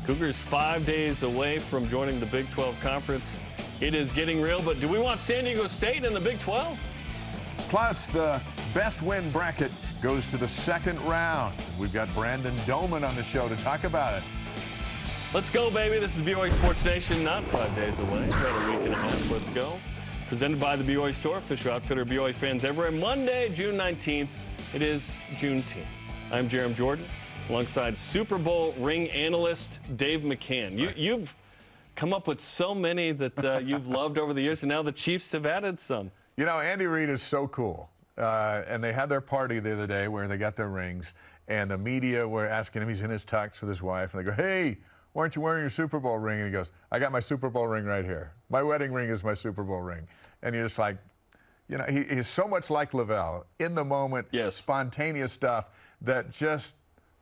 Cougars 5 days away from joining the Big 12 Conference. It is getting real, but do we want San Diego State in the Big 12? Plus, the best win bracket goes to the second round. We've got Brandon Doman on the show to talk about it. Let's go, baby. This is BYU Sports Nation, not 5 days away. About a week and a half. Let's go. Presented by the BYU Store, official outfitter of BYU fans everywhere. Monday, June 19th. It is Juneteenth. I'm Jarom Jordan, alongside Super Bowl ring analyst Dave McCann. You've come up with so many that you've loved over the years, and now the Chiefs have added some. You know, Andy Reid is so cool. And they had their party the other day where they got their rings, and the media were asking him, he's in his tux with his wife, and they go, hey, why aren't you wearing your Super Bowl ring? And he goes, I got my Super Bowl ring right here. My wedding ring is my Super Bowl ring. And you're just like, you know, he's so much like Lavelle, in the moment, yes, spontaneous stuff that just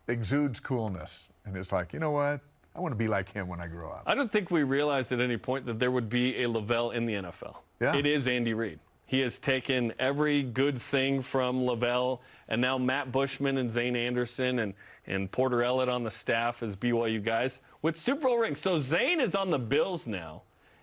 exudes coolness. And it's like, you know what? I want to be like him when I grow up. I don't think we realized at any point that there would be a Lavelle in the NFL. Yeah. It is Andy Reid. He has taken every good thing from Lavelle, and now Matt Bushman and Zane Anderson and Porter Ellett on the staff as BYU guys with Super Bowl rings. So Zane is on the Bills now,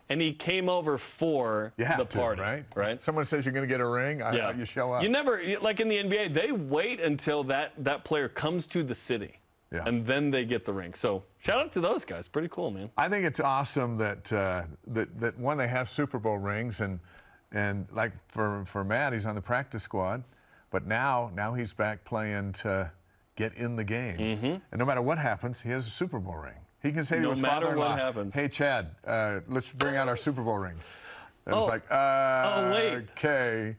and he came over for the party. Right? Someone says you're going to get a ring, you show up. You never, like in the NBA, they wait until that player comes to the city. Yeah. And then they get the ring. So shout out to those guys. Pretty cool, man. I think it's awesome that that one, they have Super Bowl rings, and like for Matt, he's on the practice squad, but now he's back playing to get in the game. Mm-hmm. And no matter what happens, he has a Super Bowl ring. He can say to his father-in-law, no matter what happens, hey Chad, let's bring out our Super Bowl rings. And it's like, wait. Okay.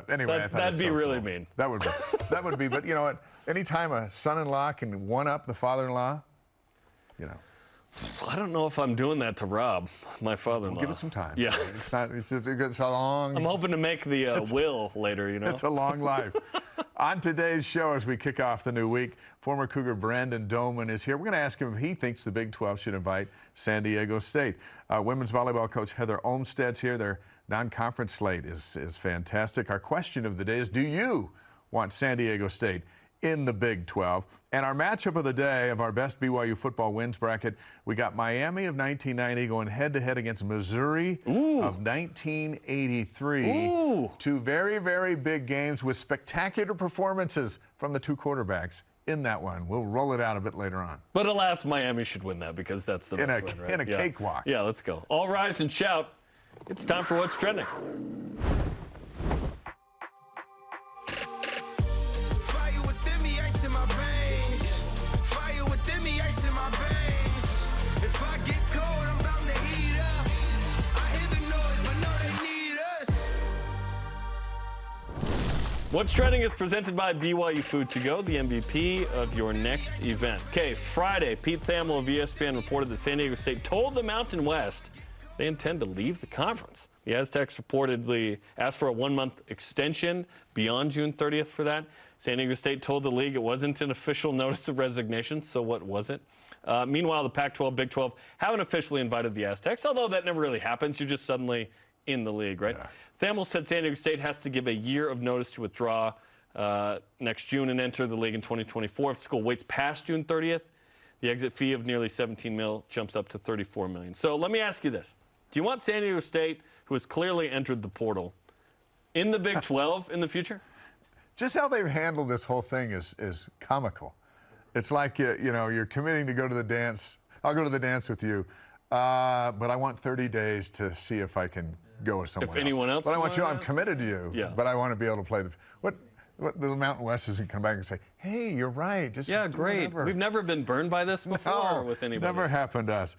Anyway, that'd be really mean. That would be. But you know what? Anytime a son-in-law can one-up the father-in-law, you know. I don't know if I'm doing that to Rob, my father-in-law. We'll give it some time. Yeah. It's a long. I'm hoping to make the will later, you know. It's a long life. On today's show, as we kick off the new week, former Cougar Brandon Doman is here. We're going to ask him if he thinks the Big 12 should invite San Diego State. Women's volleyball coach Heather Olmstead's here. Their non-conference slate is fantastic. Our question of the day is, do you want San Diego State in the Big 12? And our matchup of the day of our best BYU football wins bracket, we got Miami of 1990 going head-to-head against Missouri of 1983. Ooh. Two very, very big games with spectacular performances from the two quarterbacks in that one. We'll roll it out a bit later on. But alas, Miami should win that because that's the best win, right? In a cakewalk. Yeah, let's go. All rise and shout. It's time for What's Trending. What's Trending is presented by BYU Food to Go, the MVP of your next event. Okay, Friday, Pete Thamel of ESPN reported that San Diego State told the Mountain West they intend to leave the conference. The Aztecs reportedly asked for a one-month extension beyond June 30th for that. San Diego State told the league it wasn't an official notice of resignation, so what was it? Meanwhile, the Pac-12, Big 12 haven't officially invited the Aztecs, although that never really happens. You're just suddenly in the league, right? Yeah. Thamel said San Diego State has to give a year of notice to withdraw next June and enter the league in 2024. If the school waits past June 30th, the exit fee of nearly $17 million jumps up to $34 million. So let me ask you this. Do you want San Diego State, who has clearly entered the portal, in the Big 12 in the future? Just how they've handled this whole thing is comical. It's like, you know, you're committing to go to the dance. I'll go to the dance with you, but I want 30 days to see if I can go with someone else. If anyone else. But I want you, I'm committed to you, yeah. But I want to be able to play what the Mountain West doesn't come back and say, hey, you're right. Just yeah, great. Whatever. We've never been burned by this before with anybody. Never happened to us.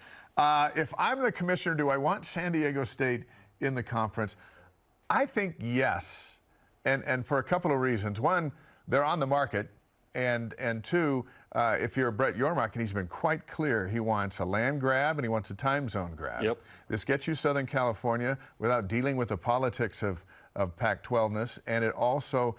If I'm the commissioner, do I want San Diego State in the conference? I think yes, and for a couple of reasons. One, they're on the market, and two, if you're Brett Yormark, and he's been quite clear, he wants a land grab and he wants a time zone grab. Yep. This gets you Southern California without dealing with the politics of Pac-12ness, and it also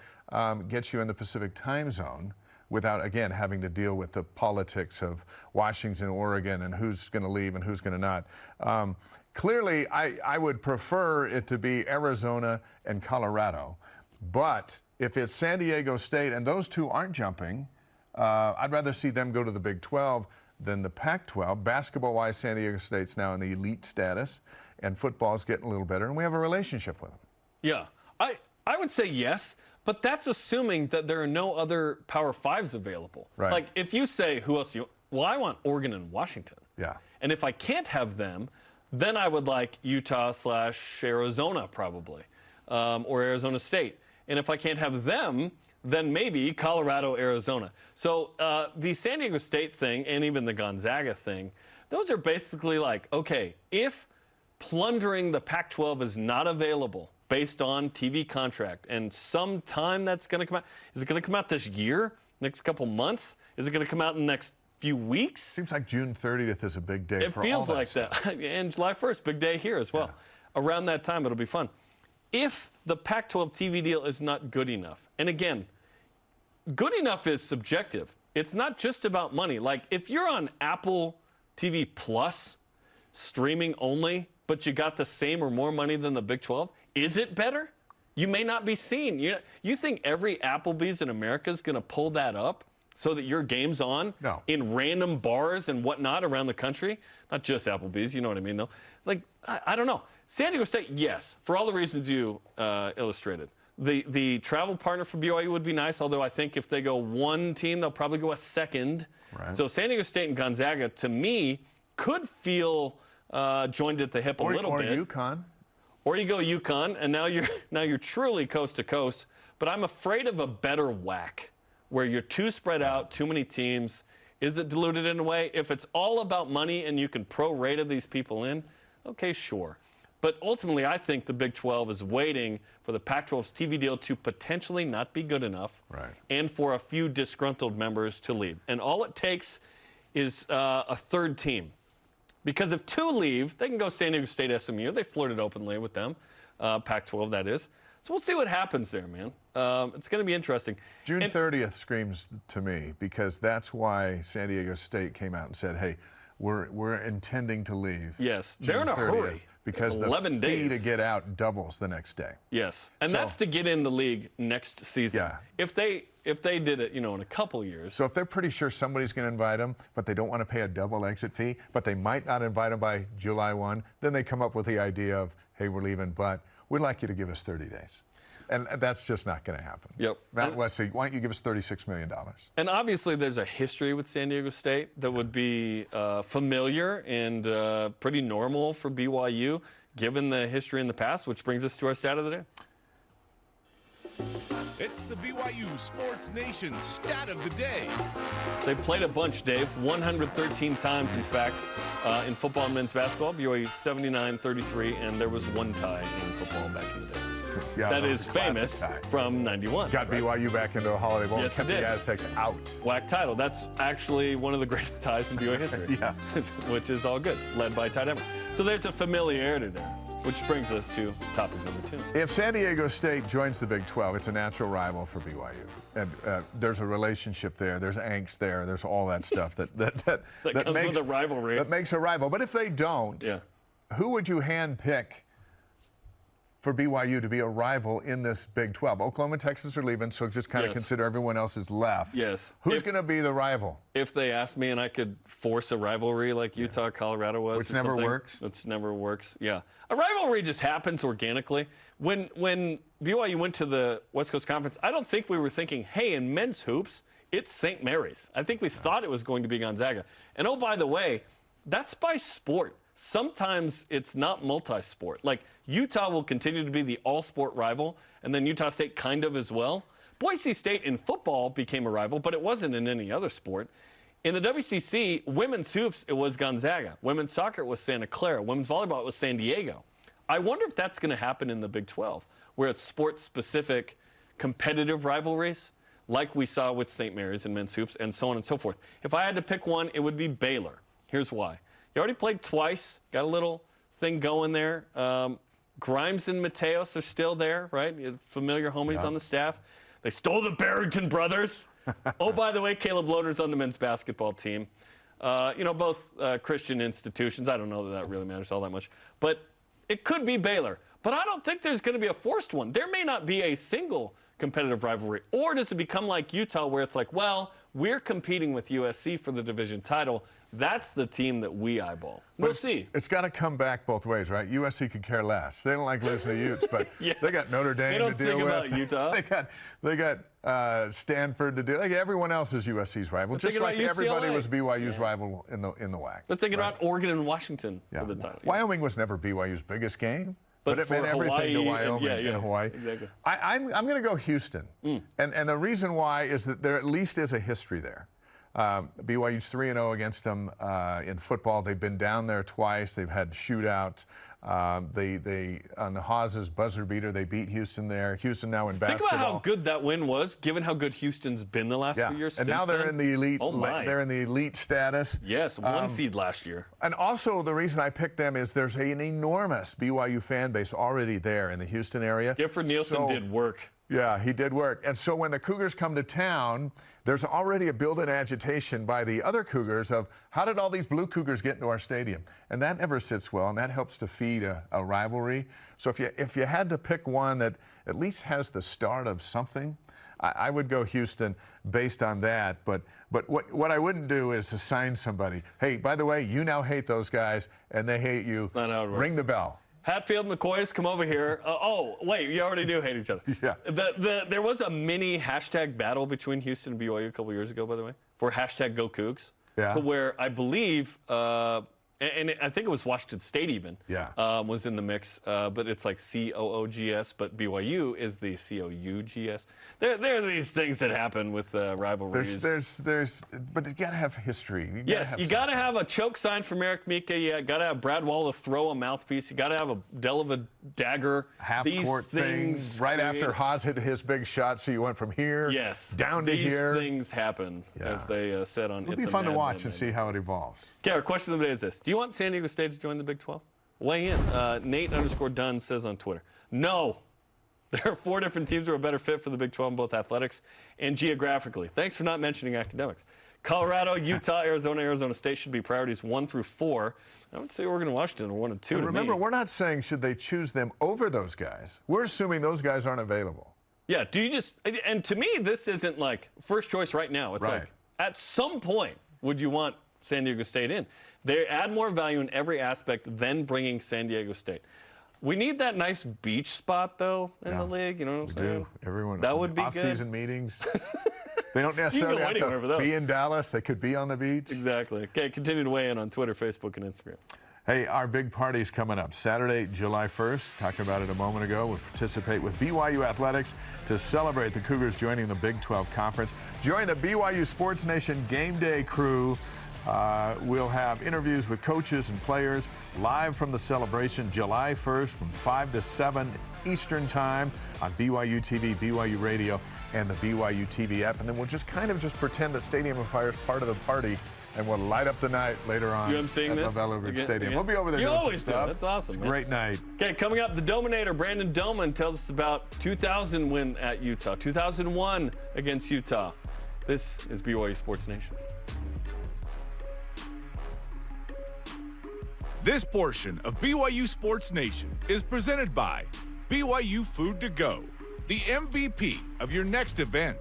gets you in the Pacific time zone without, again, having to deal with the politics of Washington, Oregon, and who's going to leave and who's going to not. Clearly, I would prefer it to be Arizona and Colorado. But if it's San Diego State and those two aren't jumping, I'd rather see them go to the Big 12 than the Pac-12. Basketball-wise, San Diego State's now in the elite status, and football's getting a little better, and we have a relationship with them. Yeah, I would say yes, but that's assuming that there are no other Power Fives available. Right. Like, if you say, who else you, well, I want Oregon and Washington. Yeah. And if I can't have them, then I would like Utah/Arizona probably, or Arizona State. And if I can't have them, then maybe Colorado, Arizona. So the San Diego State thing and even the Gonzaga thing, those are basically like, okay, if plundering the Pac-12 is not available based on TV contract, and sometime that's going to come out, is it going to come out this year, next couple months? Is it going to come out in the next few weeks? Seems like June 30th is a big day for all that. It feels like stuff. that. And July 1st, big day here as well. Yeah. Around that time, it'll be fun. If the Pac-12 TV deal is not good enough, and again, good enough is subjective. It's not just about money. Like, if you're on Apple TV Plus, streaming only, but you got the same or more money than the Big 12, is it better? You may not be seen. You think every Applebee's in America is going to pull that up so that your game's on in random bars and whatnot around the country? Not just Applebee's, you know what I mean, though. Like, I don't know. San Diego State, yes, for all the reasons you illustrated. The travel partner for BYU would be nice, although I think if they go one team, they'll probably go a second. Right. So San Diego State and Gonzaga, to me, could feel joined at the hip a little bit. Or UConn. Or you go UConn, and now you're truly coast to coast. But I'm afraid of a better whack, where you're too spread out, too many teams. Is it diluted in a way? If it's all about money and you can prorate these people in, okay, sure. But ultimately, I think the Big 12 is waiting for the Pac-12's TV deal to potentially not be good enough, and for a few disgruntled members to leave. And all it takes is a third team. Because if two leave, they can go San Diego State, SMU. They flirted openly with them, Pac-12, that is. So we'll see what happens there, man. It's going to be interesting. June 30th screams to me, because that's why San Diego State came out and said, hey, we're intending to leave. Yes, June they're in a 30th, hurry. Because the fee to get out doubles the next day. Yes, and that's to get in the league next season. Yeah. If they did it, in a couple years. So if they're pretty sure somebody's going to invite them, but they don't want to pay a double exit fee, but they might not invite them by July 1, then they come up with the idea of, hey, we're leaving, but we'd like you to give us 30 days. And that's just not going to happen. Yep. Matt Wesley, why don't you give us $36 million? And obviously there's a history with San Diego State that would be familiar and pretty normal for BYU, given the history in the past, which brings us to our stat of the day. It's the BYU Sports Nation stat of the day. They played a bunch, Dave, 113 times, in fact, in football and men's basketball. BYU 79-33, and there was one tie in football back in the day. Yeah, that is famous from 91. Got BYU back into a Holiday Bowl and Yes, kept the Aztecs out. WAC title. That's actually one of the greatest ties in BYU history. Yeah. Which is all good, led by Ty Demmer. So there's a familiarity there, which brings us to topic number 2. If San Diego State joins the Big 12, it's a natural rival for BYU. And there's a relationship there. There's angst there. There's all that stuff that comes makes with a rivalry. That makes a rival. But if they don't, who would you handpick for BYU to be a rival in this Big 12? Oklahoma and Texas are leaving, so just kind of consider everyone else is left. Yes. Who's going to be the rival? If they asked me and I could force a rivalry like Utah, Colorado was. Which never works. Which never works, yeah. A rivalry just happens organically. When BYU went to the West Coast Conference, I don't think we were thinking, hey, in men's hoops, it's St. Mary's. I think we thought it was going to be Gonzaga. And oh, by the way, that's by sport. Sometimes it's not multi-sport. Like, Utah will continue to be the all-sport rival, and then Utah State kind of as well. Boise State in football became a rival, but it wasn't in any other sport. In the WCC, women's hoops, it was Gonzaga. Women's soccer, it was Santa Clara. Women's volleyball, it was San Diego. I wonder if that's going to happen in the Big 12, where it's sports-specific competitive rivalries, like we saw with St. Mary's and men's hoops, and so on and so forth. If I had to pick one, it would be Baylor. Here's why. You already played twice, got a little thing going there. Grimes and Mateos are still there, right? Familiar homies on the staff. They stole the Barrington brothers. Oh, by the way, Caleb Loader's on the men's basketball team. Both Christian institutions. I don't know that really matters all that much. But it could be Baylor. But I don't think there's going to be a forced one. There may not be a single competitive rivalry? Or does it become like Utah where it's like, well, we're competing with USC for the division title. That's the team that we eyeball. We'll see. It's got to come back both ways, right? USC could care less. They don't like listening to Utes, but yeah. They got Notre Dame to deal with. They don't think about Utah. They got Stanford to deal. Like everyone else is USC's rival, just like everybody was BYU's rival in the WAC. They're thinking about Oregon and Washington for the title. Wyoming was never BYU's biggest game. But it meant everything Hawaii, to Wyoming and Hawaii. Exactly. I'm going to go Houston. And the reason why is that there at least is a history there. BYU's 3-0 against them in football. They've been down there twice. They've had shootouts. They on the Haas's buzzer beater, they beat Houston there. Houston now in basketball. Think about how good that win was, given how good Houston's been the last few years. And now they're in the elite. Oh my. They're in the elite status. Yes, 1 seed last year. And also the reason I picked them is there's an enormous BYU fan base already there in the Houston area. Gifford Nielsen did work. Yeah, he did work. And so when the Cougars come to town, there's already a built-in agitation by the other Cougars of how did all these blue Cougars get into our stadium? And that never sits well, and that helps to feed a rivalry. So if you had to pick one that at least has the start of something, I would go Houston based on that. But what I wouldn't do is assign somebody, hey, by the way, you now hate those guys, and they hate you. That's not how it works. Ring the bell. Hatfield, McCoys, come over here. Oh, wait, you already do hate each other. Yeah. There was a mini hashtag battle between Houston and BYU a couple years ago, by the way, for hashtag Go Cougs. Yeah. To where I believe, and I think it was Washington State even, was in the mix, but it's like COOGS, but BYU is the COUGS. There are these things that happen with rivalries. But you got to have history. You got to have a choke sign from Eric Mika. You got to have Brad Wall to throw a mouthpiece. You got to have a Dell of a dagger. Half-court things right after Haas hit his big shot, so you went from here down to here. These things happen, as they said on It'll be fun to watch and see how it evolves. Okay, our question of the day is this. Do you want San Diego State to join the Big 12? Weigh in. Nate_Dunn says on Twitter, no. There are 4 different teams who are a better fit for the Big 12 in both athletics and geographically. Thanks for not mentioning academics. Colorado, Utah, Arizona State should be priorities 1 through 4. I would say Oregon and Washington are 1 and 2. And remember, we're not saying should they choose them over those guys. We're assuming those guys aren't available. Yeah, and to me, this isn't like first choice right now. It's like at some point, would you want San Diego State in? They add more value in every aspect than bringing San Diego State. We need that nice beach spot, though, in the league. You know what I'm saying? Everyone, that would be good. Off-season meetings. They don't necessarily have to be in Dallas. They could be on the beach. Exactly. Okay, continue to weigh in on Twitter, Facebook, and Instagram. Hey, our big party's coming up Saturday, July 1st. Talked about it a moment ago. We'll participate with BYU Athletics to celebrate the Cougars joining the Big 12 Conference. Join the BYU Sports Nation game day crew. We'll have interviews with coaches and players live from the celebration July 1st from 5 to 7 Eastern Time on BYUtv, BYU Radio, and the BYUtv app. And then we'll just pretend that Stadium of Fire is part of the party, and we'll light up the night later on at LaVell Ridge Stadium. We'll be over there doing some stuff. That's awesome. It's a great night. Okay, coming up, the Dominator, Brandon Doman, tells us about 2000 win at Utah, 2001 against Utah. This is BYU Sports Nation. This portion of BYU Sports Nation is presented by BYU Food to Go, the MVP of your next event.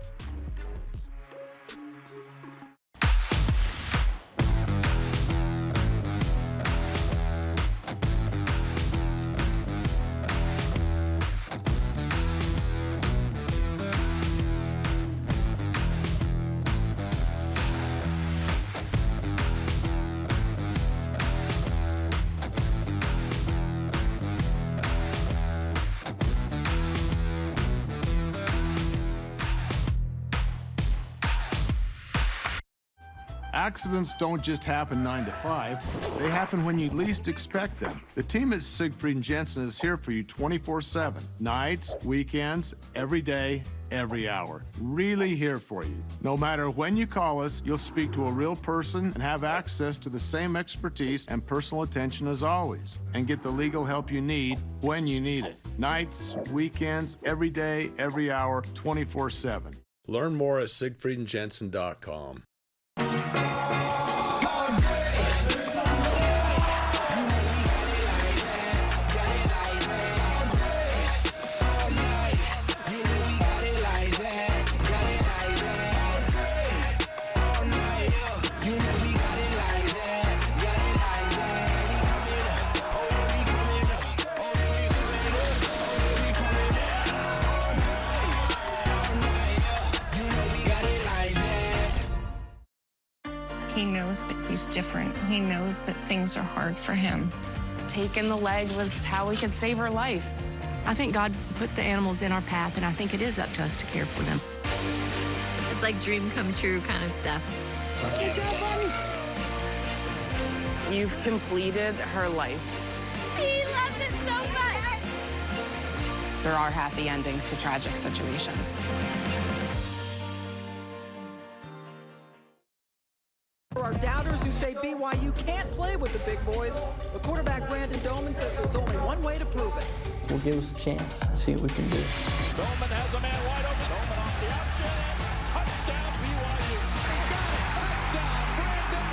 Accidents don't just happen 9 to 5. They happen when you least expect them. The team at Siegfried and Jensen is here for you 24/7. Nights, weekends, every day, every hour. Really here for you. No matter when you call us, you'll speak to a real person and have access to the same expertise and personal attention as always, and get the legal help you need when you need it. Nights, weekends, every day, every hour, 24/7. Learn more at siegfriedandjensen.com. different. He knows that things are hard for him. Taking the leg was how we could save her life. I think God put the animals in our path, and I think it is up to us to care for them. It's like dream come true kind of stuff. Good job, buddy. You've completed her life. He loves it so much. There are happy endings to tragic situations. For our doubters who say BYU can't play with the big boys, the quarterback Brandon Doman says there's only one way to prove it. Will give us a chance, see what we can do. Doman has a man wide open. Doman off the option. Touchdown BYU. Touchdown Brandon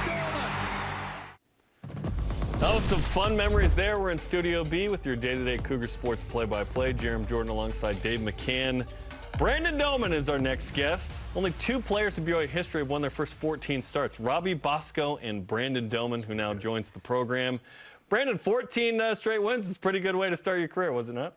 Doman. Oh, some fun memories there. We're in Studio B with your day-to-day Cougar Sports play-by-play. Jarom Jordan alongside Dave McCann. Brandon Doman is our next guest. Only 2 players in BYU history have won their first 14 starts. Robbie Bosco and Brandon Doman, who now joins the program. Brandon, 14 straight wins is a pretty good way to start your career, was it not?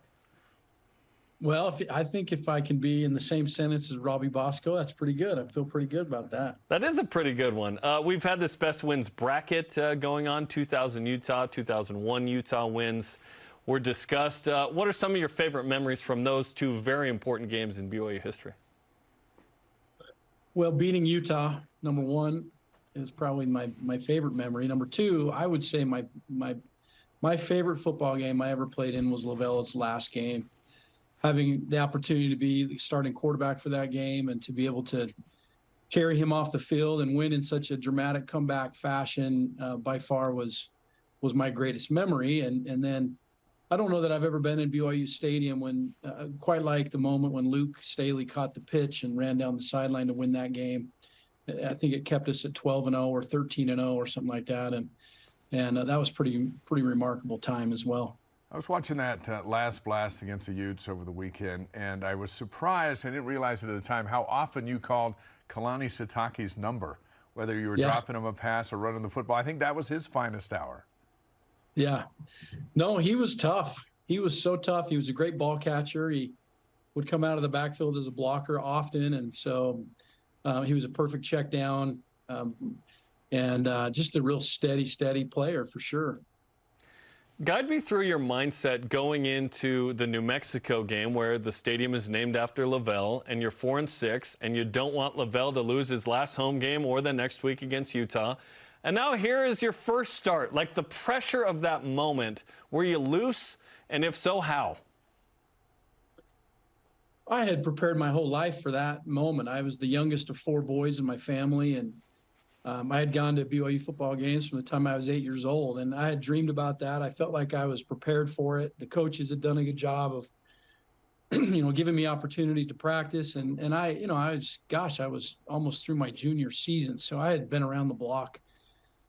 Well, I think if I can be in the same sentence as Robbie Bosco, that's pretty good. I feel pretty good about that. That is a pretty good one. We've had this best wins bracket going on, 2000 Utah, 2001 Utah wins were discussed. What are some of your favorite memories from those 2 very important games in BYU history? Well, beating Utah, number 1, is probably my favorite memory. Number 2, I would say my favorite football game I ever played in was Lavella's last game. Having the opportunity to be the starting quarterback for that game and to be able to carry him off the field and win in such a dramatic comeback fashion by far was my greatest memory. And then I don't know that I've ever been in BYU Stadium when quite like the moment when Luke Staley caught the pitch and ran down the sideline to win that game. I think it kept us at 12-0 or 13-0 or something like that, and that was pretty remarkable time as well. I was watching that last blast against the Utes over the weekend, and I was surprised. I didn't realize it at the time how often you called Kalani Sitake's number, whether you were dropping him a pass or running the football. I think that was his finest hour. Yeah, no, he was tough. He was so tough. He was a great ball catcher. He would come out of the backfield as a blocker often, and so. He was a perfect check down and just a real steady player for sure. Guide me through your mindset going into the New Mexico game where the stadium is named after Lavelle and you're 4-6 and you don't want Lavelle to lose his last home game or the next week against Utah. And now here is your first start. Like the pressure of that moment, were you loose? And if so, how? I had prepared my whole life for that moment. I was the youngest of 4 boys in my family, and I had gone to BYU football games from the time I was 8 years old, and I had dreamed about that. I felt like I was prepared for it. The coaches had done a good job of, giving me opportunities to practice, and I was almost through my junior season, so I had been around the block,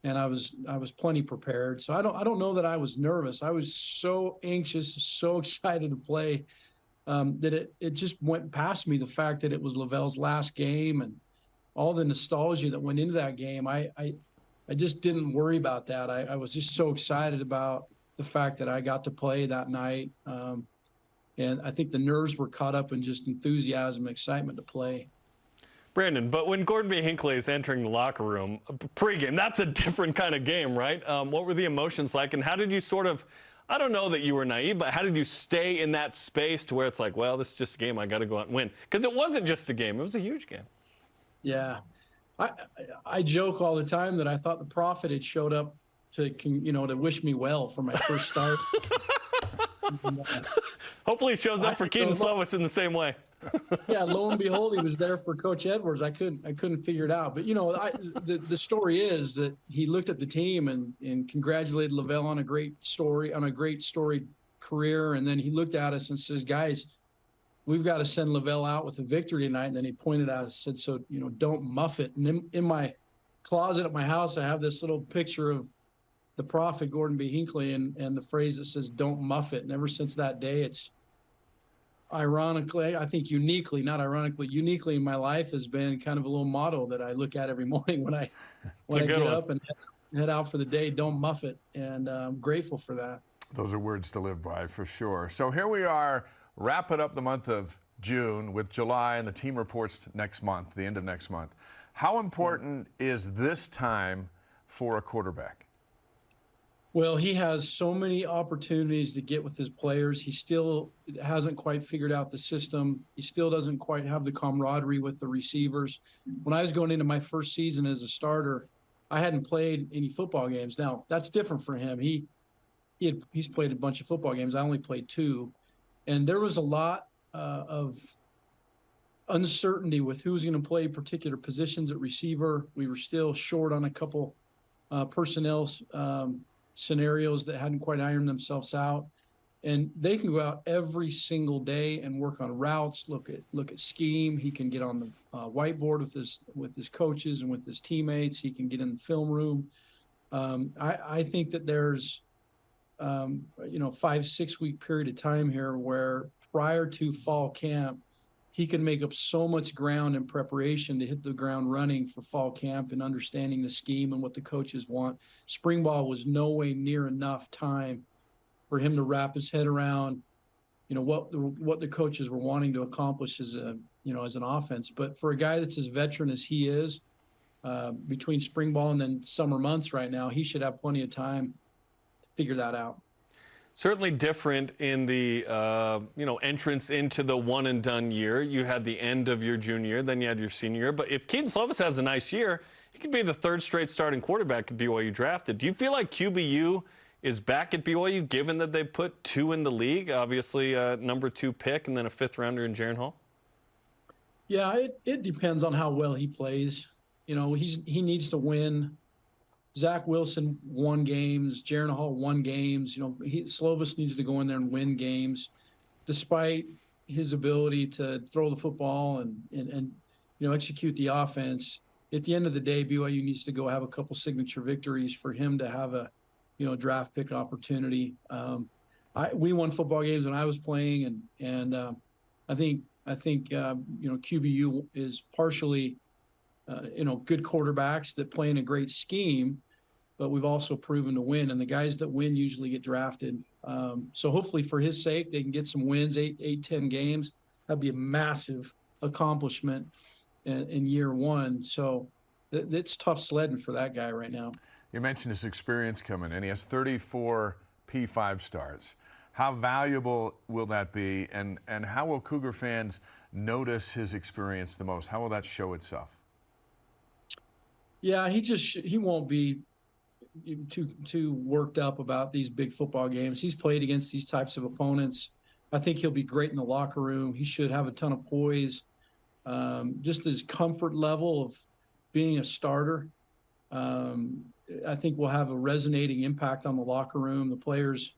and I was plenty prepared. So I don't know that I was nervous. I was so anxious, so excited to play. That it just went past me, the fact that it was Lavelle's last game and all the nostalgia that went into that game. I just didn't worry about that. I was just so excited about the fact that I got to play that night. And I think the nerves were caught up in just enthusiasm and excitement to play. Brandon, but when Gordon B. Hinckley is entering the locker room, pregame, that's a different kind of game, right? What were the emotions like, and how did you sort of, I don't know that you were naive, but how did you stay in that space to where it's like, well, this is just a game, I got to go out and win? Because it wasn't just a game, it was a huge game. Yeah. I joke all the time that I thought the prophet had showed up to wish me well for my first start. Hopefully he shows up for Keaton Slovis in the same way. Yeah, lo and behold, he was there for Coach Edwards. I couldn't figure it out. But, the story is that he looked at the team and congratulated Lavelle on a great storied career. And then he looked at us and says, guys, we've got to send Lavelle out with a victory tonight. And then he pointed out and said, so, don't muff it. And in my closet at my house, I have this little picture of the prophet, Gordon B. Hinckley, and the phrase that says, don't muff it. And ever since that day, it's ironically, I think uniquely in my life has been kind of a little motto that I look at every morning when I get up and head out for the day. Don't muff it. And I'm grateful for that. Those are words to live by for sure. So here we are, wrapping up the month of June with July, and the team reports next month, the end of next month. How important is this time for a quarterback? Well, he has so many opportunities to get with his players. He still hasn't quite figured out the system. He still doesn't quite have the camaraderie with the receivers. When I was going into my first season as a starter, I hadn't played any football games. Now, that's different for him. He's played a bunch of football games. I only played 2. And there was a lot of uncertainty with who's going to play particular positions at receiver. We were still short on a couple personnel scenarios that hadn't quite ironed themselves out. And they can go out every single day and work on routes, look at scheme. He can get on the whiteboard with his coaches and with his teammates. He can get in the film room. I think that there's 5-6 week period of time here where prior to fall camp, he can make up so much ground in preparation to hit the ground running for fall camp and understanding the scheme and what the coaches want. Spring ball was no way near enough time for him to wrap his head around, what the coaches were wanting to accomplish as an offense. But for a guy that's as veteran as he is, between spring ball and then summer months right now, he should have plenty of time to figure that out. Certainly different in the entrance into the one and done year. You had the end of your junior year, then you had your senior year. But if Keaton Slovis has a nice year, he could be the 3rd straight starting quarterback at BYU drafted. Do you feel like QBU is back at BYU, given that they put 2 in the league? Obviously, number 2 pick and then a 5th rounder in Jaron Hall. Yeah, it depends on how well he plays. He needs to win. Zach Wilson won games. Jaron Hall won games. Slovis needs to go in there and win games, despite his ability to throw the football and execute the offense. At the end of the day, BYU needs to go have a couple signature victories for him to have a draft pick opportunity. We won football games when I was playing, and I think QBU is partially. Good quarterbacks that play in a great scheme, but we've also proven to win. And the guys that win usually get drafted. So hopefully for his sake, they can get some wins, 8-10 games. That'd be a massive accomplishment in year 1. So it's tough sledding for that guy right now. You mentioned his experience coming in. He has 34 P5 starts. How valuable will that be? And how will Cougar fans notice his experience the most? How will that show itself? Yeah, he won't be too worked up about these big football games. He's played against these types of opponents. I think he'll be great in the locker room. He should have a ton of poise. Just his comfort level of being a starter, I think will have a resonating impact on the locker room. The players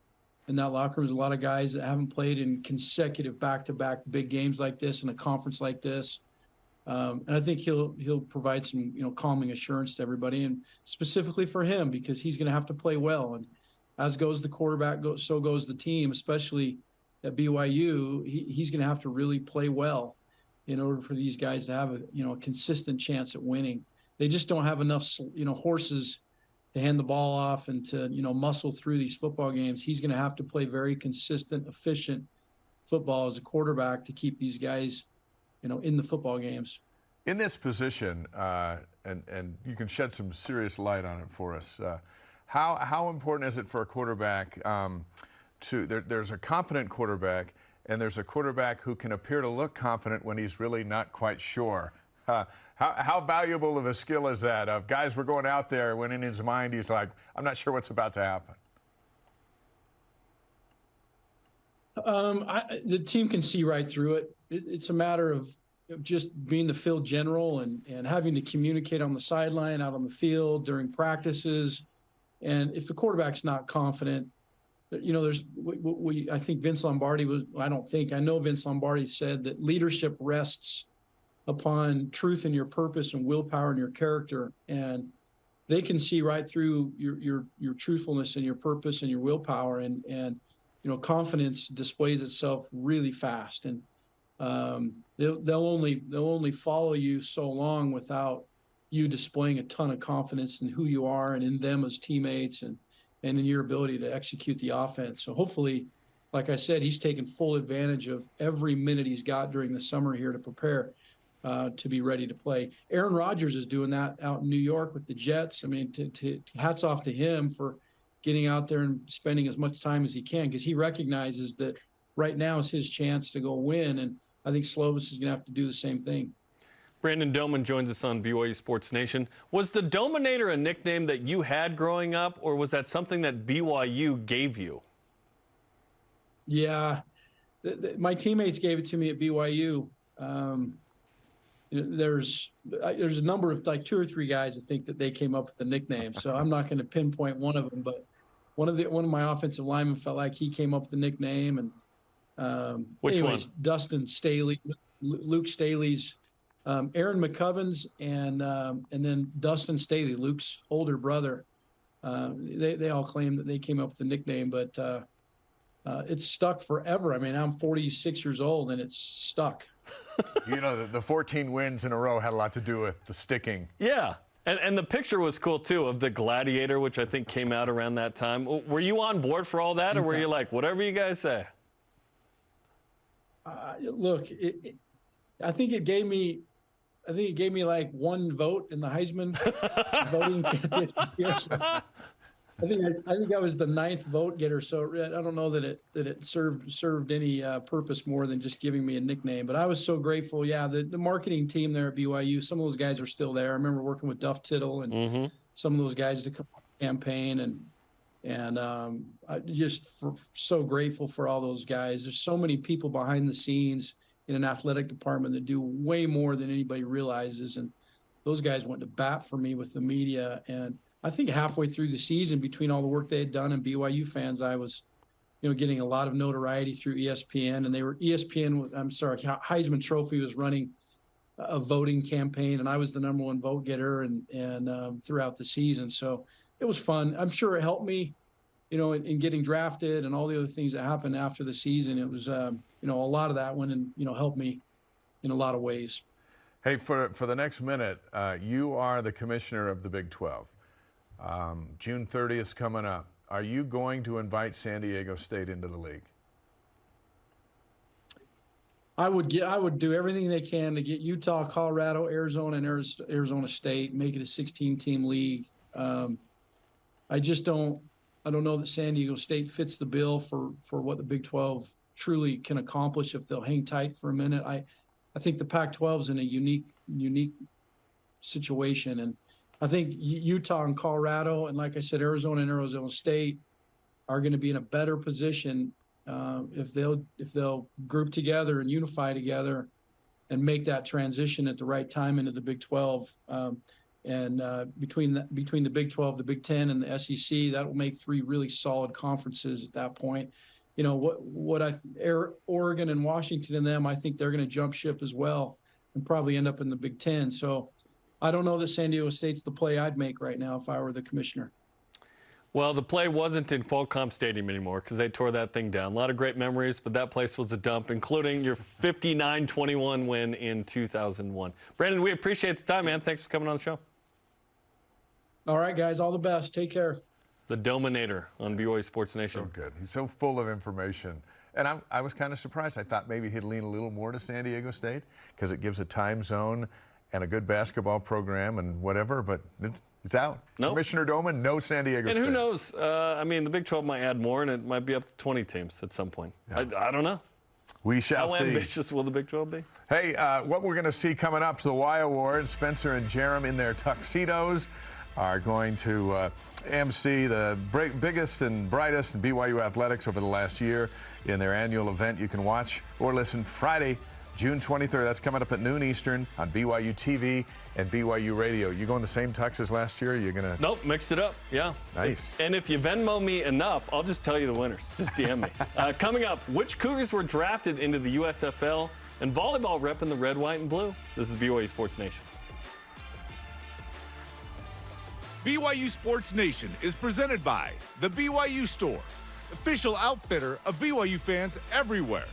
in that locker room, there's a lot of guys that haven't played in consecutive back-to-back big games like this in a conference like this. And I think he'll provide some calming assurance to everybody, and specifically for him, because he's going to have to play well. And as goes the quarterback, so goes the team, especially at BYU. He's going to have to really play well in order for these guys to have a consistent chance at winning. They just don't have enough horses to hand the ball off and to muscle through these football games. He's going to have to play very consistent, efficient football as a quarterback to keep these guys in the football games. In this position, and you can shed some serious light on it for us, how important is it for a quarterback there's a confident quarterback, and there's a quarterback who can appear to look confident when he's really not quite sure? How valuable of a skill is that, of guys were going out there when in his mind he's like, I'm not sure what's about to happen? The team can see right through it. It's a matter of just being the field general and having to communicate on the sideline, out on the field, during practices. And if the quarterback's not confident, I think Vince Lombardi I know Vince Lombardi said that leadership rests upon truth in your purpose and willpower in your character. And they can see right through your truthfulness and your purpose and your willpower. And confidence displays itself really fast, and they'll only follow you so long without you displaying a ton of confidence in who you are and in them as teammates and in your ability to execute the offense. So hopefully, like I said, he's taken full advantage of every minute he's got during the summer here to prepare. to be ready to play. Aaron Rodgers is doing that out in New York with the Jets. I mean, hats off to him for getting out there and spending as much time as he can, because he recognizes that right now is his chance to go win. And I think Slovis is going to have to do the same thing. Brandon Doman joins us on BYU Sports Nation. Was the Dominator a nickname that you had growing up, or was that something that BYU gave you? Yeah, my teammates gave it to me at BYU. There's a number of, like, 2 or 3 guys that think that they came up with the nickname. So I'm not going to pinpoint one of them, but one of my offensive linemen felt like he came up with the nickname. And Which anyways, one? Dustin Staley, Luke Staley's, Aaron McCovens, and then Dustin Staley, Luke's older brother. They all claim that they came up with the nickname, but it's stuck forever. I mean, I'm 46 years old and it's stuck. You know, the 14 wins in a row had a lot to do with the sticking. Yeah. And the picture was cool, too, of the Gladiator, which I think came out around that time. Were you on board for all that, or were you like, whatever you guys say? Look, I think it gave me like 1 vote in the Heisman voting. I think I was the 9th vote getter, so I don't know that it served any purpose more than just giving me a nickname. But I was so grateful. Yeah, the marketing team there at BYU, some of those guys are still there. I remember working with Duff Tittle and some of those guys to come on the campaign, and I just so grateful for all those guys. There's so many people behind the scenes in an athletic department that do way more than anybody realizes, and those guys went to bat for me with the media. And I think halfway through the season, between all the work they had done and BYU fans, I was, getting a lot of notoriety through ESPN, and Heisman Trophy was running a voting campaign, and I was the #1 vote getter and throughout the season. So it was fun. I'm sure it helped me, in getting drafted and all the other things that happened after the season. It was, a lot of that went and, helped me in a lot of ways. Hey, for the next minute, you are the commissioner of the Big 12. June 30th is coming up. Are you going to invite San Diego State into the league? I would do everything they can to get Utah, Colorado, Arizona, and Arizona State, make it a 16-team league. I don't know that San Diego State fits the bill for what the Big 12 truly can accomplish if they'll hang tight for a minute. I think the Pac-12 is in a unique situation, and I think Utah and Colorado, and like I said, Arizona and Arizona State are going to be in a better position if they'll group together and unify together and make that transition at the right time into the Big 12. And between the Big 12, the Big 10, and the SEC, that will make 3 really solid conferences at that point. Oregon and Washington and them, I think they're going to jump ship as well and probably end up in the Big 10. So I don't know that San Diego State's the play I'd make right now if I were the commissioner. Well, the play wasn't in Qualcomm Stadium anymore because they tore that thing down. A lot of great memories, but that place was a dump, including your 59-21 win in 2001. Brandon, we appreciate the time, man. Thanks for coming on the show. All right, guys. All the best. Take care. The Dominator on BYU Sports Nation. So good. He's so full of information. And I was kind of surprised. I thought maybe he'd lean a little more to San Diego State because it gives a time zone and a good basketball program and whatever, but it's out. Nope. Commissioner Doman, no San Diego State. And who knows? The Big 12 might add more, and it might be up to 20 teams at some point. Yeah. I don't know. We shall see. How ambitious will the Big 12 be? Hey, what we're going to see coming up is the Y Awards. Spencer and Jarom in their tuxedos are going to MC the biggest and brightest in BYU athletics over the last year in their annual event. You can watch or listen Friday, June 23rd. That's coming up at noon Eastern on BYUtv and BYU Radio. You going the same tux as last year? Or you're going to? Nope, mixed it up. Yeah. Nice. And if you Venmo me enough, I'll just tell you the winners. Just DM me. Coming up, which Cougars were drafted into the USFL and volleyball repping the red, white, and blue? This is BYU Sports Nation. BYU Sports Nation is presented by the BYU Store, official outfitter of BYU fans everywhere.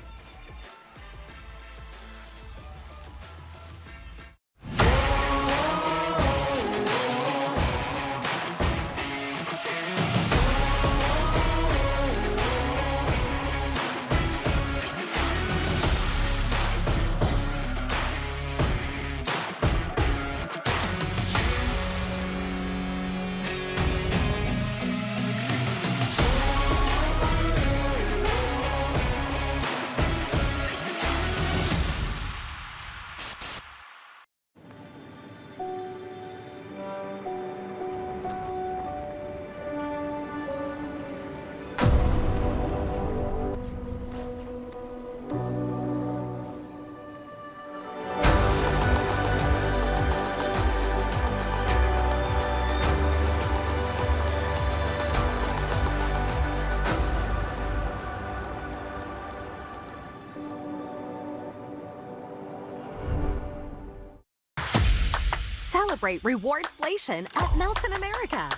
Celebrate rewardflation at Mountain America.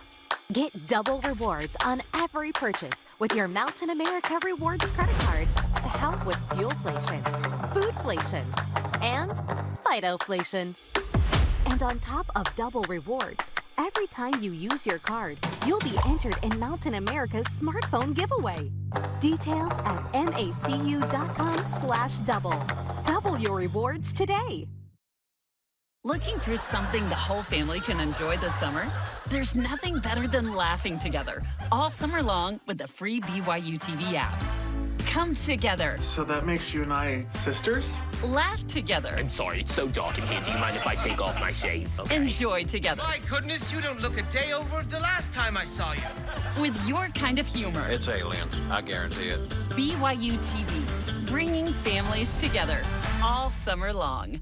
Get double rewards on every purchase with your Mountain America Rewards credit card to help with fuelflation, foodflation, and phytoflation. And on top of double rewards, every time you use your card, you'll be entered in Mountain America's smartphone giveaway. Details at macu.com/double. Double your rewards today. Looking for something the whole family can enjoy this summer? There's nothing better than laughing together all summer long with the free BYUtv app. Come together. So that makes you and I sisters? Laugh together. I'm sorry, it's so dark in here. Do you mind if I take off my shades? Okay. Enjoy together. My goodness, you don't look a day over the last time I saw you. With your kind of humor. It's aliens, I guarantee it. BYUtv, bringing families together all summer long.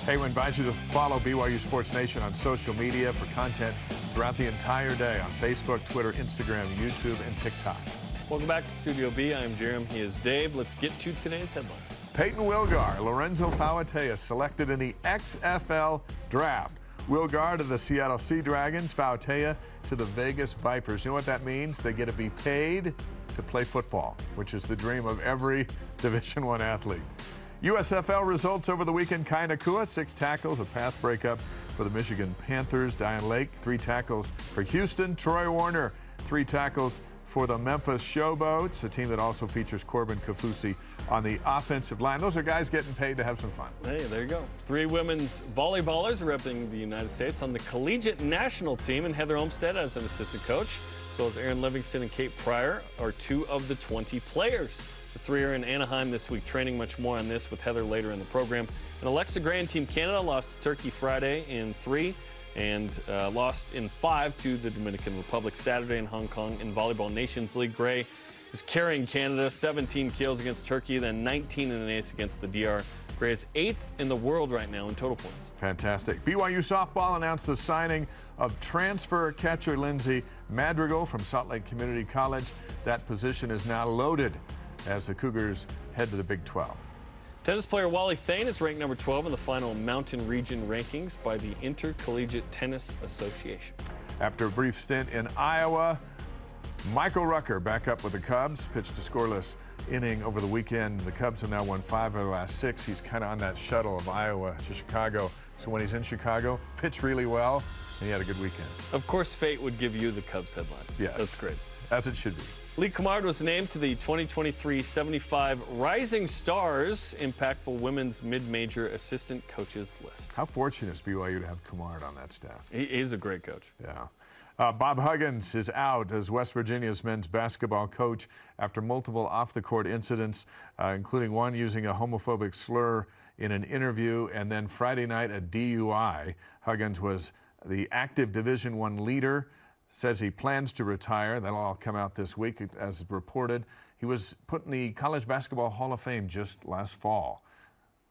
Hey, we invite you to follow BYU Sports Nation on social media for content throughout the entire day on Facebook, Twitter, Instagram, YouTube, and TikTok. Welcome back to Studio B. I'm Jarom. He is Dave. Let's get to today's headlines. Peyton Wilgar, Lorenzo Fauatea selected in the XFL draft. Wilgar to the Seattle Sea Dragons, Fauatea to the Vegas Vipers. You know what that means? They get to be paid to play football, which is the dream of every Division I athlete. USFL results over the weekend. Kai Nakua, 6 tackles, a pass breakup for the Michigan Panthers. Diane Lake, 3 tackles for Houston. Troy Warner, 3 tackles for the Memphis Showboats, a team that also features Corbin Kafusi on the offensive line. Those are guys getting paid to have some fun. Hey, there you go. 3 women's volleyballers representing the United States on the Collegiate National Team, and Heather Olmstead as an assistant coach, as well as Erin Livingston and Kate Pryor are 2 of the 20 players. The 3 are in Anaheim this week, training. Much more on this with Heather later in the program. And Alexa Gray and Team Canada lost to Turkey Friday in 3 and lost in 5 to the Dominican Republic Saturday in Hong Kong in Volleyball Nations League. Gray is carrying Canada, 17 kills against Turkey, then 19 in an ace against the DR. Gray is 8th in the world right now in total points. Fantastic. BYU softball announced the signing of transfer catcher Lindsay Madrigal from Salt Lake Community College. That position is now loaded as the Cougars head to the Big 12. Tennis player Wally Thane is ranked number 12 in the final Mountain Region rankings by the Intercollegiate Tennis Association. After a brief stint in Iowa, Michael Rucker back up with the Cubs, pitched a scoreless inning over the weekend. The Cubs have now won 5 of the last 6. He's kind of on that shuttle of Iowa to Chicago. So when he's in Chicago, pitch really well, and he had a good weekend. Of course, fate would give you the Cubs headline. Yes. That's great. As it should be. Lee Cummard was named to the 2023 75 Rising Stars Impactful Women's Mid-Major Assistant Coaches list. How fortunate is BYU to have Cummard on that staff? He's a great coach. Yeah. Bob Huggins is out as West Virginia's men's basketball coach after multiple off-the-court incidents, including one using a homophobic slur in an interview, and then Friday night a DUI. Huggins was the active Division I leader. Says he plans to retire. That'll all come out this week, as reported. He was put in the College Basketball Hall of Fame just last fall.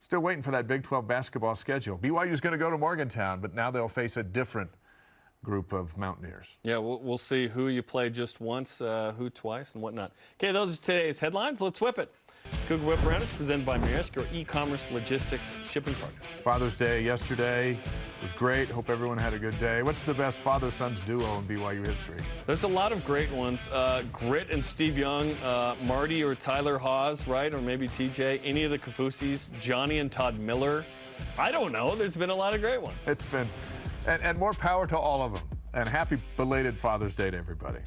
Still waiting for that Big 12 basketball schedule. BYU's going to go to Morgantown, but now they'll face a different group of Mountaineers. Yeah, we'll see who you play just once, who twice, and whatnot. Okay, those are today's headlines. Let's whip it. Cougar Whip Around is presented by Maersk, your e-commerce logistics shipping partner. Father's Day yesterday was great. Hope everyone had a good day. What's the best father-son's duo in BYU history? There's a lot of great ones. Grit and Steve Young, Marty or Tyler Hawes, right? Or maybe TJ, any of the Kafusis, Johnny and Todd Miller. I don't know. There's been a lot of great ones. It's been, and more power to all of them. And happy belated Father's Day to everybody.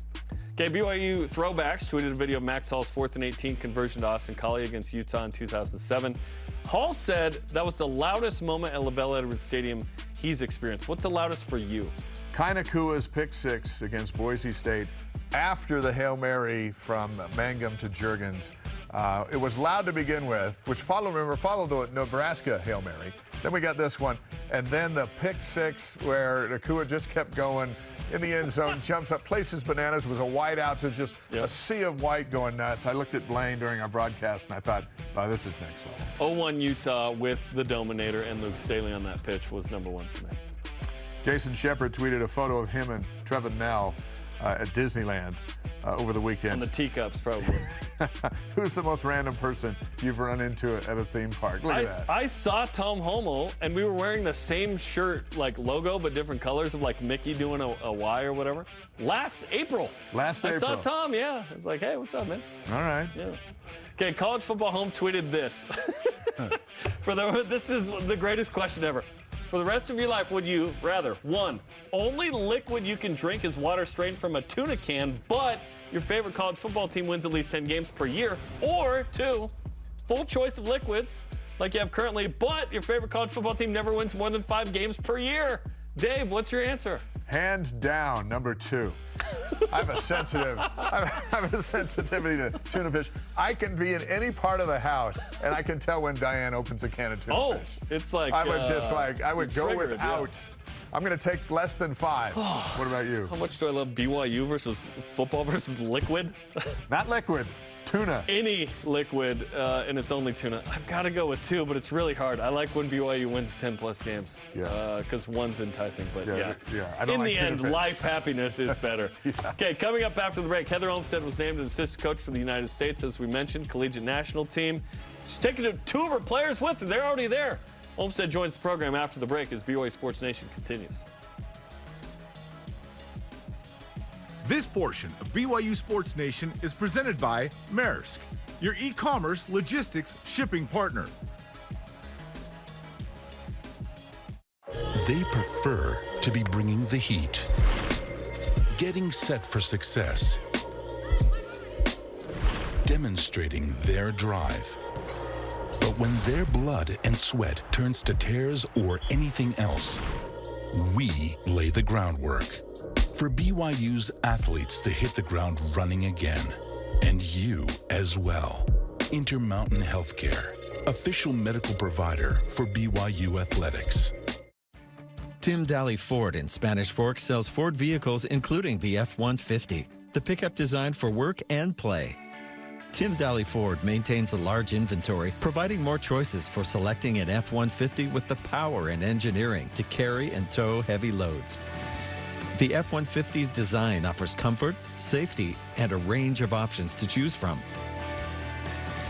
Okay, BYU Throwbacks tweeted a video of Max Hall's 4th and 18 conversion to Austin Collie against Utah in 2007. Hall said that was the loudest moment at LaVell Edwards Stadium he's experienced. What's the loudest for you? Kai Nakua's pick 6 against Boise State after the Hail Mary from Mangum to Juergens. It was loud to begin with, which followed the Nebraska Hail Mary. Then we got this one, and then the pick 6 where Nakua just kept going in the end zone, jumps up, places bananas, was a wide out, so just a sea of white going nuts. I looked at Blaine during our broadcast, and I thought, oh, this is next level. 0-1 Utah with the Dominator and Luke Staley on that pitch was number 1 for me. Jason Shepard tweeted a photo of him and Trevin Nell at Disneyland. over the weekend. On the teacups, probably. Who's the most random person you've run into at a theme park? Look at that. I saw Tom Homo, and we were wearing the same shirt, like logo, but different colors of like Mickey doing a Y or whatever. Last April. I saw Tom, yeah. I was like, hey, what's up, man? All right. Yeah. Okay, College Football Home tweeted this. This is the greatest question ever. For the rest of your life, would you rather, 1, only liquid you can drink is water strained from a tuna can, but your favorite college football team wins at least 10 games per year, or 2, full choice of liquids like you have currently, but your favorite college football team never wins more than 5 games per year? Dave, what's your answer? Hands down, number 2. I have a sensitivity to tuna fish. I can be in any part of the house, and I can tell when Diane opens a can of tuna fish. It's like I would go without. Yeah. I'm going to take less than 5. What about you? How much do I love BYU versus football versus liquid? Not liquid. Tuna. Any liquid, and it's only tuna. I've got to go with 2, but it's really hard. I like when BYU wins 10-plus games. Yeah. Because 1's enticing, but yeah. I don't In like the tuna end, fish. life happiness is better. Yeah. Okay, coming up after the break, Heather Olmstead was named an assistant coach for the United States, as we mentioned, Collegiate National Team. She's taking 2 of her players with her. They're already there. Olmstead joins the program after the break as BYU Sports Nation continues. This portion of BYU Sports Nation is presented by Maersk, your e-commerce logistics shipping partner. They prefer to be bringing the heat, getting set for success, demonstrating their drive. But when their blood and sweat turns to tears or anything else, we lay the groundwork for BYU's athletes to hit the ground running again, and you as well. Intermountain Healthcare, official medical provider for BYU Athletics. Tim Daly Ford in Spanish Fork sells Ford vehicles including the F-150, the pickup designed for work and play. Tim Daly Ford maintains a large inventory, providing more choices for selecting an F-150 with the power and engineering to carry and tow heavy loads. The F-150's design offers comfort, safety, and a range of options to choose from.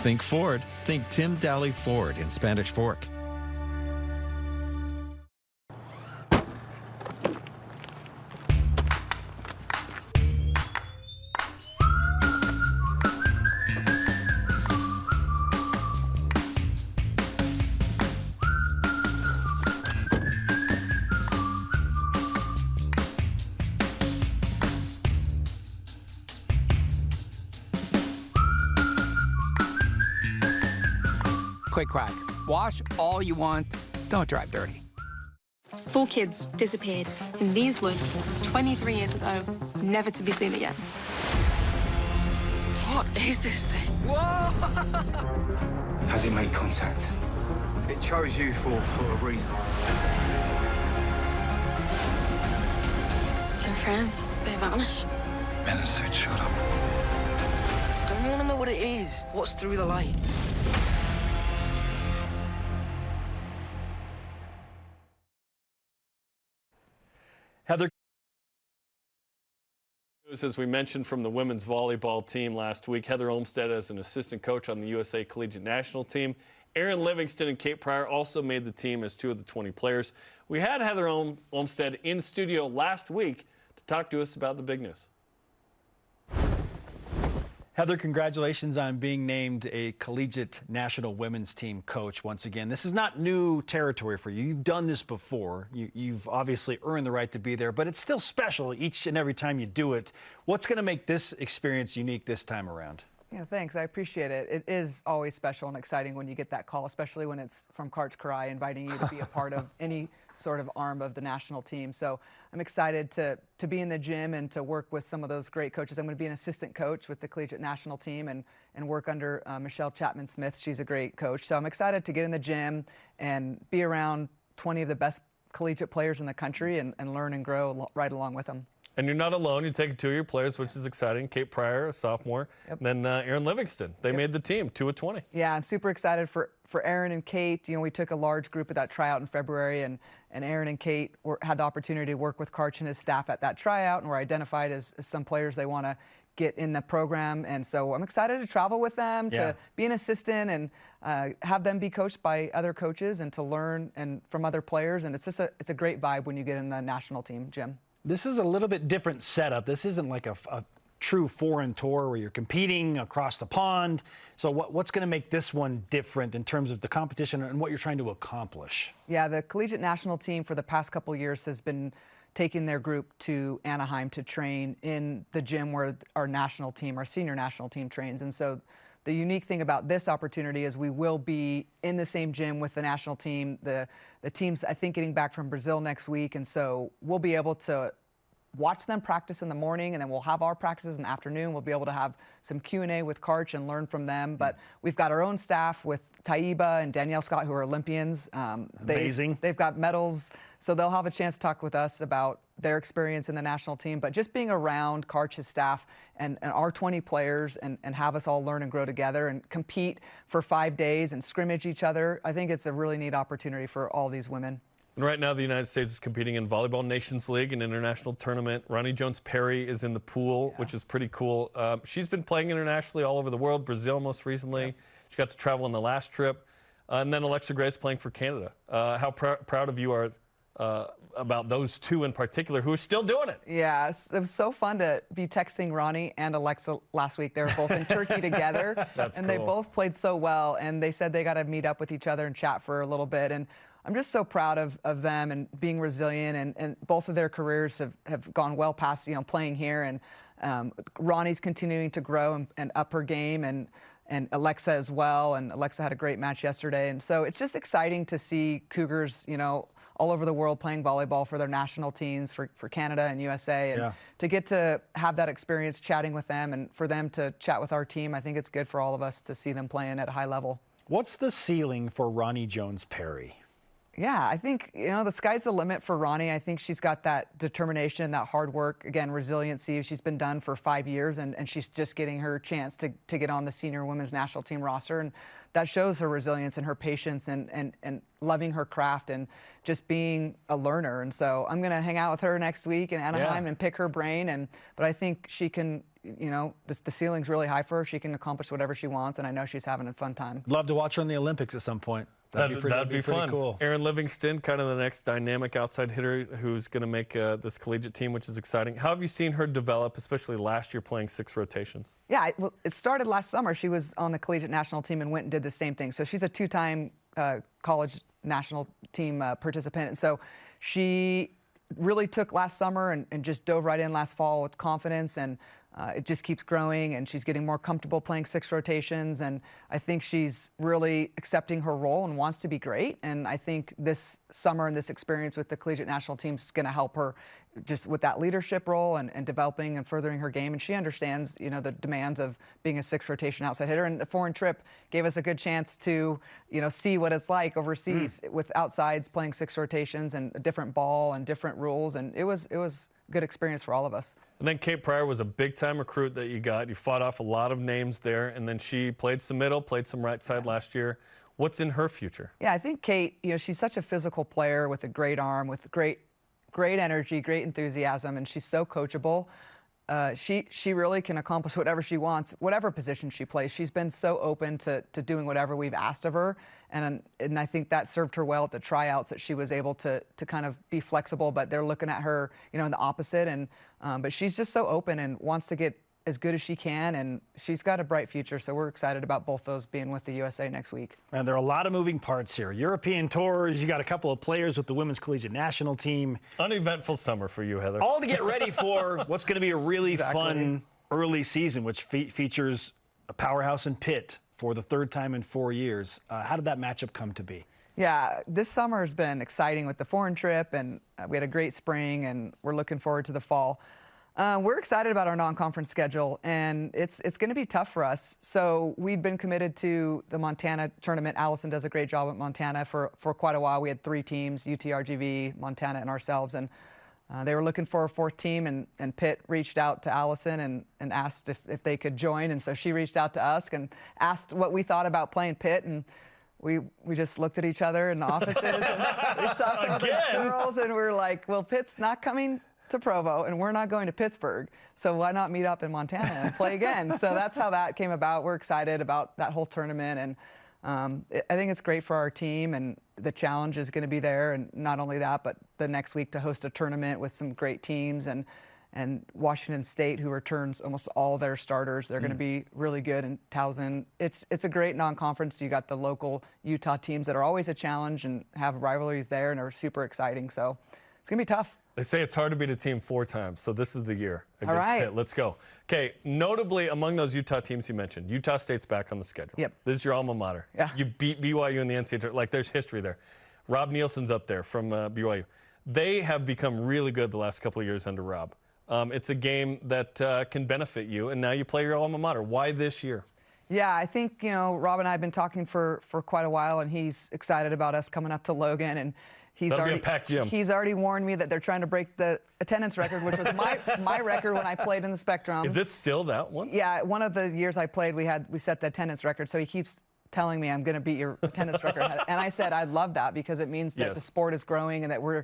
Think Ford, think Tim Daly Ford in Spanish Fork. Quick crack. Wash all you want. Don't drive dirty. 4 kids disappeared in these woods 23 years ago, never to be seen again. What is this thing? Whoa! Has it made contact? It chose you for a reason. Your friends, they vanished. Men said shut up. I want to know what it is. What's through the light? Heather, as we mentioned from the women's volleyball team last week, Heather Olmstead as an assistant coach on the USA Collegiate National Team. Erin Livingston and Kate Pryor also made the team as 2 of the 20 players. We had Heather Olmstead in studio last week to talk to us about the big news. Heather, congratulations on being named a Collegiate National Women's Team coach once again. This is not new territory for you. You've done this before. You've obviously earned the right to be there, but it's still special each and every time you do it. What's going to make this experience unique this time around? Yeah, thanks. I appreciate it. It is always special and exciting when you get that call, especially when it's from Coach Karai inviting you to be a part of any sort of arm of the national team. So I'm excited to be in the gym and to work with some of those great coaches. I'm going to be an assistant coach with the Collegiate National Team and work under Michelle Chapman-Smith. She's a great coach. So I'm excited to get in the gym and be around 20 of the best collegiate players in the country and learn and grow right along with them. And you're not alone. You're taking 2 of your players, which is exciting. Kate Pryor, a sophomore, and then Erin Livingston. They made the team, 2 of 20. Yeah, I'm super excited for Erin and Kate. You know, we took a large group of that tryout in February, and Aaron and Kate had the opportunity to work with Karch and his staff at that tryout and were identified as some players they want to get in the program. And so I'm excited to travel with them, to be an assistant and have them be coached by other coaches and to learn from other players. And it's just it's a great vibe when you get in the national team, Jim. This is a little bit different setup. This isn't like a true foreign tour where you're competing across the pond. So what's going to make this one different in terms of the competition and what you're trying to accomplish? Yeah, the Collegiate National Team for the past couple of years has been taking their group to Anaheim to train in the gym where our national team, our senior national team trains. And so the unique thing about this opportunity is we will be in the same gym with the national team. The team's, I think, getting back from Brazil next week. And so we'll be able to watch them practice in the morning, and then we'll have our practices in the afternoon. We'll be able to have some Q&A with Karch and learn from them. But we've got our own staff with Taiba and Danielle Scott, who are Olympians. Amazing. They've got medals, so they'll have a chance to talk with us about their experience in the national team. But just being around Karch's staff and our 20 players and have us all learn and grow together and compete for 5 days and scrimmage each other, I think it's a really neat opportunity for all these women. And right now, the United States is competing in Volleyball Nations League, an international tournament. Ronnie Jones-Perry is in the pool, which is pretty cool. She's been playing internationally all over the world, Brazil most recently. She got to travel on the last trip. And then Alexa Gray's playing for Canada. How proud of you are about those two in particular who are still doing it? Yeah, it was so fun to be texting Ronnie and Alexa last week. They were both in Turkey together. That's cool. They both played so well, and they said they got to meet up with each other and chat for a little bit. And I'm just so proud of them and being resilient, and both of their careers have gone well past, playing here. And Ronnie's continuing to grow and up her game, and Alexa as well. And Alexa had a great match yesterday. And so it's just exciting to see Cougars, all over the world playing volleyball for their national teams, for Canada and USA. And to get to have that experience chatting with them and for them to chat with our team, I think it's good for all of us to see them playing at a high level. What's the ceiling for Ronnie Jones-Perry? Yeah, I think, the sky's the limit for Ronnie. I think she's got that determination, that hard work, again, resiliency. She's been done for 5 years, and she's just getting her chance to get on the senior women's national team roster. And that shows her resilience and her patience and loving her craft and just being a learner. And so I'm going to hang out with her next week in Anaheim and pick her brain. But I think she can, the ceiling's really high for her. She can accomplish whatever she wants, and I know she's having a fun time. Love to watch her in the Olympics at some point. That'd be fun. Cool. Aaron Livingston, kind of the next dynamic outside hitter who's going to make this collegiate team, which is exciting. How have you seen her develop, especially last year playing 6 rotations? Yeah, it started last summer. She was on the collegiate national team and went and did the same thing. So she's a 2-time college national team participant. And so she really took last summer and just dove right in last fall with confidence, and it just keeps growing, and she's getting more comfortable playing 6 rotations, and I think she's really accepting her role and wants to be great. And I think this summer and this experience with the collegiate national team is going to help her just with that leadership role and developing and furthering her game. And she understands, the demands of being a 6 rotation outside hitter. And the foreign trip gave us a good chance to, see what it's like overseas with outsides playing 6 rotations and a different ball and different rules. And it was good experience for all of us. And then Kate Pryor was a big-time recruit that you got. You fought off a lot of names there, and then she played some middle, played some right side last year. What's in her future? Yeah, I think Kate, she's such a physical player with a great arm, with great energy, great enthusiasm, and she's so coachable. She really can accomplish whatever she wants, whatever position she plays. She's been so open to doing whatever we've asked of her, and I think that served her well at the tryouts, that she was able to kind of be flexible, but they're looking at her, in the opposite. And but she's just so open and wants to get as good as she can, and she's got a bright future, so we're excited about both those being with the USA next week. And there are a lot of moving parts here. European tours, you got a couple of players with the women's collegiate national team. Uneventful summer for you, Heather. All to get ready for what's going to be a really fun early season, which features a powerhouse in Pitt for the 3rd time in 4 years. How did that matchup come to be? Yeah, this summer has been exciting with the foreign trip, and we had a great spring, and we're looking forward to the fall. We're excited about our non-conference schedule, and it's going to be tough for us. So we've been committed to the Montana tournament. Allison does a great job at Montana for quite a while. We had 3 teams, UTRGV, Montana, and ourselves, and they were looking for a 4th team, and Pitt reached out to Allison and asked if they could join. And so she reached out to us and asked what we thought about playing Pitt, and we just looked at each other in the offices and we saw some of the girls and we were like, well, Pitt's not coming to Provo and we're not going to Pittsburgh, so why not meet up in Montana and play again? So that's how that came about. We're excited about that whole tournament, and I think it's great for our team, and the challenge is going to be there. And not only that, but the next week to host a tournament with some great teams, and Washington State, who returns almost all their starters. They're going to be really good. And Towson, it's a great non-conference. You got the local Utah teams that are always a challenge and have rivalries there and are super exciting. So it's going to be tough. They say it's hard to beat a team 4 times, so this is the year against All right. Pitt. Let's go. Okay, notably among those Utah teams you mentioned, Utah State's back on the schedule. Yep. This is your alma mater. Yeah. You beat BYU in the NCAA tournament. Like, there's history there. Rob Nielsen's up there from BYU. They have become really good the last couple of years under Rob. It's a game that can benefit you, and now you play your alma mater. Why this year? Yeah, I think, Rob and I have been talking for quite a while, and he's excited about us coming up to Logan, and That'll be a packed gym. He's already warned me that they're trying to break the attendance record, which was my record when I played in the Spectrum. Is it still that one? Yeah, one of the years I played, we set the attendance record, so he keeps telling me I'm going to beat your attendance record. And I said, I'd love that, because it means that the sport is growing and that we're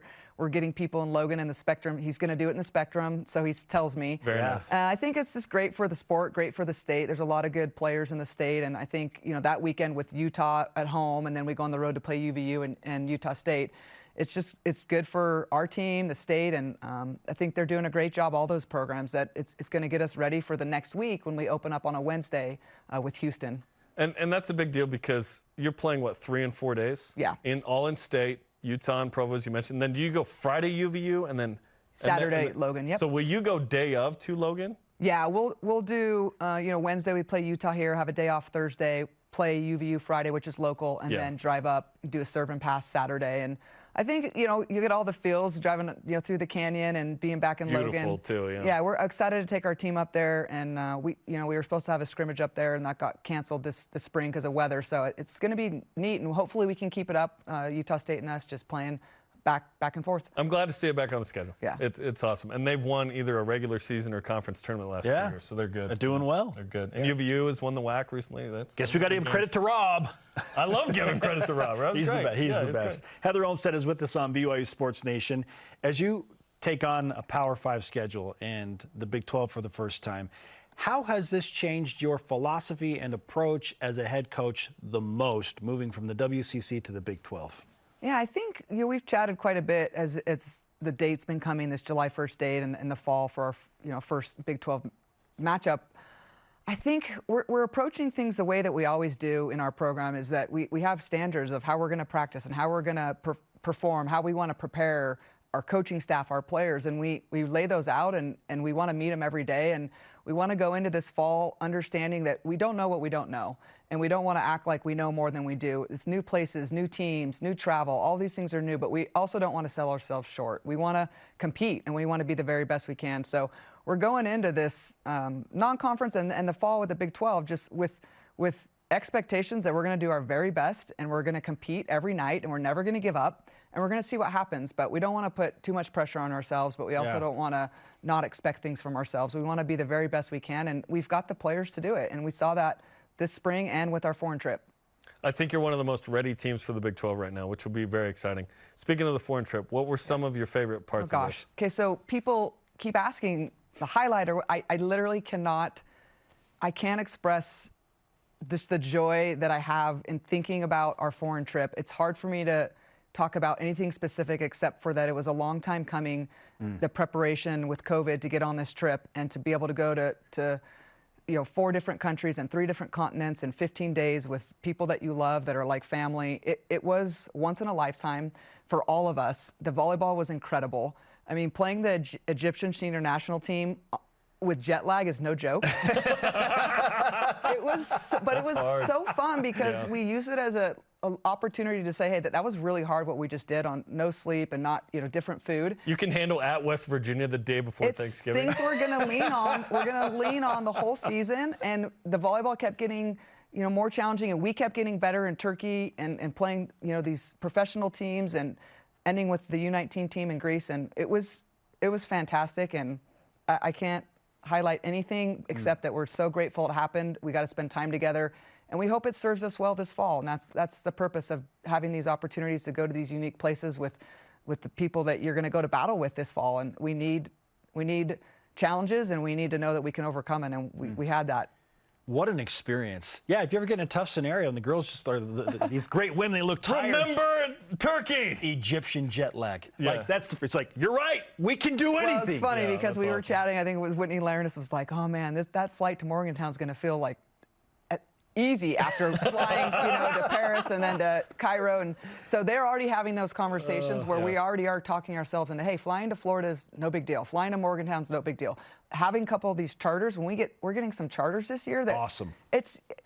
getting people in Logan in the Spectrum. He's going to do it in the Spectrum, so he tells me. Very nice. I think it's just great for the sport, great for the state. There's a lot of good players in the state, and I think, that weekend with Utah at home, and then we go on the road to play UVU and Utah State, it's good for our team, the state, and I think they're doing a great job, all those programs, that it's going to get us ready for the next week when we open up on a Wednesday with Houston. And that's a big deal, because you're playing, what, 3 and 4 days? Yeah. All in state, Utah and Provo, as you mentioned. Then do you go Friday UVU and then Saturday Logan? Yep. So will you go day of to Logan? Yeah, we'll do. Wednesday we play Utah here, have a day off Thursday, play UVU Friday, which is local, and then drive up, do a serve and pass Saturday. And I think you get all the feels driving through the canyon and being back in Logan. Beautiful too, yeah. Yeah, we're excited to take our team up there, and we were supposed to have a scrimmage up there, and that got canceled this spring because of weather. So it's going to be neat, and hopefully we can keep it up. Utah State and us just playing back and forth. I'm glad to see it back on the schedule. Yeah, it's awesome, and they've won either a regular season or conference tournament last 2 years, so they're good. They're doing well. They're good. And UVU has won the WAC recently. Guess we got to give credit to Rob. I love giving credit to Rob. Rob's He's great. the best. He's the best. Great. Heather Olmstead is with us on BYU Sports Nation. As you take on a Power 5 schedule and the Big 12 for the first time, how has this changed your philosophy and approach as a head coach the most, moving from the WCC to the Big 12? Yeah, I think we've chatted quite a bit as the date's been coming, this July 1st date in the fall for our first Big 12 matchup. I think we're approaching things the way that we always do in our program, is that we have standards of how we're going to practice and how we're going to perform, how we want to prepare our coaching staff, our players, and we lay those out, and we want to meet them every day, and we want to go into this fall understanding that we don't know what we don't know, and we don't want to act like we know more than we do. It's new places, new teams, new travel, all these things are new, but we also don't want to sell ourselves short. We want to compete, and we want to be the very best we can. So we're going into this non-conference and the fall with the Big 12 just with expectations that we're going to do our very best, and we're going to compete every night, and we're never going to give up, and we're going to see what happens. But we don't want to put too much pressure on ourselves, but we also don't want to not expect things from ourselves. We want to be the very best we can, and we've got the players to do it, and we saw that this spring and with our foreign trip. I think you're one of the most ready teams for the Big 12 right now, which will be very exciting. Speaking of the foreign trip, what were some of your favorite parts of this? Okay, so people keep asking the highlight, or I literally can't express just the joy that I have in thinking about our foreign trip. It's hard for me to talk about anything specific except for that it was a long time coming, the preparation with COVID to get on this trip and to be able to go to 4 different countries and 3 different continents in 15 days with people that you love that are like family. It was once in a lifetime for all of us. The volleyball was incredible. I mean, playing the Egyptian senior national team with jet lag is no joke. It was so fun because we used it as an opportunity to say, hey, that was really hard what we just did on no sleep and not different food. You can handle at West Virginia the day before Thanksgiving. Things we're going to lean on. We're going to lean on the whole season, and the volleyball kept getting more challenging, and we kept getting better in Turkey and playing these professional teams and ending with the U19 team in Greece, and it was fantastic, and I can't highlight anything except that we're so grateful it happened. We got to spend time together, and we hope it serves us well this fall. And that's the purpose of having these opportunities to go to these unique places with the people that you're going to go to battle with this fall. And we need challenges, and we need to know that we can overcome it, and we had that. What an experience. Yeah, if you ever get in a tough scenario and the girls just are these great women, they look tired. Remember Turkey! Egyptian jet lag. Yeah. Like, it's like, you're right, we can do anything. Well, it's funny because we were chatting, I think it was Whitney Larness was like, oh man, that flight to Morgantown's going to feel like easy after flying, to Paris and then to Cairo. And so they're already having those conversations where we already are talking ourselves into, hey, flying to Florida is no big deal. Flying to Morgantown's no big deal. Having a couple of these charters, we're getting some charters this year. Awesome.